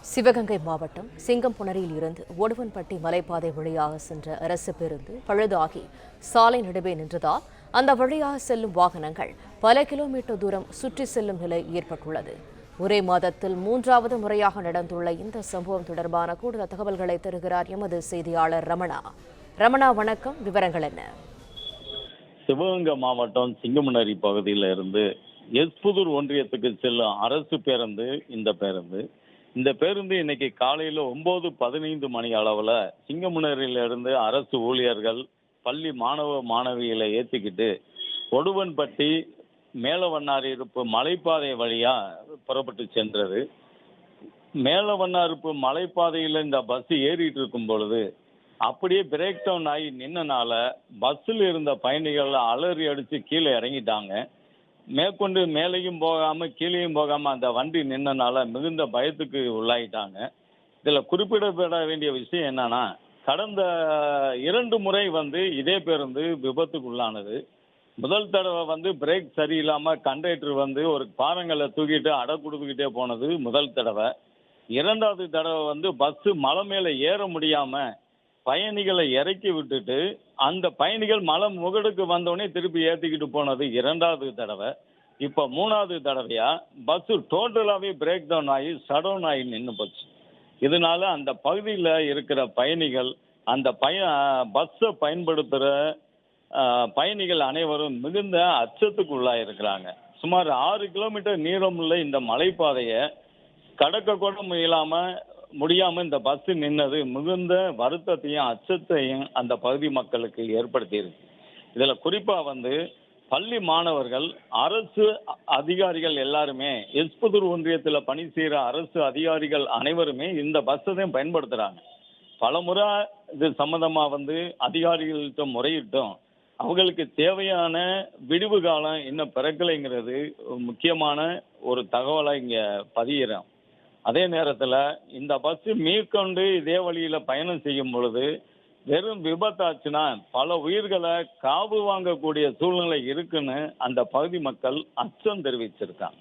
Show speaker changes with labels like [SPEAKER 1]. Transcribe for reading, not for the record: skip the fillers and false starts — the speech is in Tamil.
[SPEAKER 1] சிவகங்கை மாவட்டம் சிங்கம்புணரியில் இருந்து ஒடுவன்பட்டி மலைப்பாதை வழியாக சென்ற அரசு பேருந்து பழுதாகி சாலை நடுவே நின்றதால் அந்த வழியாக செல்லும் வாகனங்கள் பல கிலோமீட்டர் தூரம் சுற்றி செல்லும் நிலை ஏற்பட்டுள்ளது. ஒரே மாதத்தில் மூன்றாவது முறையாக நடந்துள்ள இந்த சம்பவம் தொடர்பான கூடுதல் தகவல்களை தருகிறார் எமது செய்தியாளர் ரமணா. ரமணா, வணக்கம். விவரங்கள் என்ன?
[SPEAKER 2] சிவகங்கை மாவட்டம் சிங்கமுனரி பகுதியில் இருந்து எஸ்புதூர் ஒன்றியத்துக்கு செல்லும் அரசு பேருந்து இந்த பேருந்து இன்னைக்கு காலையில் 9:15 மணி அளவில் சிங்கமுனரியிலிருந்து அரசு ஊழியர்கள் பள்ளி மாணவ மாணவிகளை ஏற்றிக்கிட்டு ஒடுவன்பட்டி மேலவண்ணாரிருப்பு மலைப்பாதை வழியாக புறப்பட்டு சென்றது. மேலவண்ணாரிருப்பு மலைப்பாதையில் இந்த பஸ் ஏறிட்டு இருக்கும் பொழுது அப்படியே பிரேக் டவுன் ஆகி நின்னனால பஸ்ஸில் இருந்த பயணிகள் அலறி அடித்து கீழே இறங்கிட்டாங்க. மேற்கொண்டு மேலேயும் போகாமல் கீழேயும் போகாமல் அந்த வண்டி நின்னனால மிகுந்த பயத்துக்கு உள்ளாயிட்டாங்க. இதில் குறிப்பிடப்பட வேண்டிய விஷயம் என்னன்னா, கடந்த 2 முறை இதே பேருந்து விபத்துக்கு உள்ளானது. முதல் தடவை பிரேக் சரியில்லாமல் கண்டக்டர் ஒரு பாறங்களை தூக்கிட்டு அடை கொடுத்துக்கிட்டே போனது முதல் தடவை. இரண்டாவது தடவை பஸ்ஸு மலை மேலே ஏற முடியாமல் பயணிகளை இறக்கி விட்டுட்டு அந்த பயணிகள் மலை முகடுக்கு வந்தோடனே திருப்பி ஏற்றிக்கிட்டு போனது இரண்டாவது தடவை. இப்போ மூணாவது தடவையா பஸ்ஸு டோட்டலாகவே பிரேக் டவுன் ஆகி ஷடவுன் ஆகி நின்று போச்சு. இதனால அந்த பகுதியில் இருக்கிற பயணிகள் அந்த பஸ்ஸை பயன்படுத்துகிற பயணிகள் அனைவரும் மிகுந்த அச்சத்துக்கு உள்ளாயிருக்கிறாங்க. சுமார் 6 கிலோமீட்டர் நீளமுள்ள இந்த மலைப்பாதையை கடக்க கூட முடியாமல் இந்த பஸ் நின்னது மிகுந்த வருத்தத்தையும் அச்சத்தையும் அந்த பகுதி மக்களுக்கு ஏற்படுத்தியிருக்கு. இதில் குறிப்பாக பள்ளி மாணவர்கள், அரசு அதிகாரிகள் எல்லாருமே, எஸ்புதூர் ஒன்றியத்தில் பணி செய்கிற அரசு அதிகாரிகள் அனைவருமே இந்த பஸ்ஸை தான் பயன்படுத்துகிறாங்க. பல முறை இது சம்மந்தமாக அதிகாரிகள்கிட்ட முறையிட்டோம். அவங்களுக்கு தேவையான விடுவு காலம் இன்னும் பிறக்கலைங்கிறது முக்கியமான ஒரு தகவலாக இங்கே பதிகிறோம். அதே நேரத்தில் இந்த பஸ்ஸு மேற்கொண்டு இதே வழியில் பயணம் செய்யும் பொழுது வெறும் விபத்தாச்சுன்னா பல உயிர்களை காவு வாங்கக்கூடிய சூழ்நிலை இருக்குன்னு அந்த பகுதி மக்கள் அச்சம் தெரிவிச்சிருக்காங்க.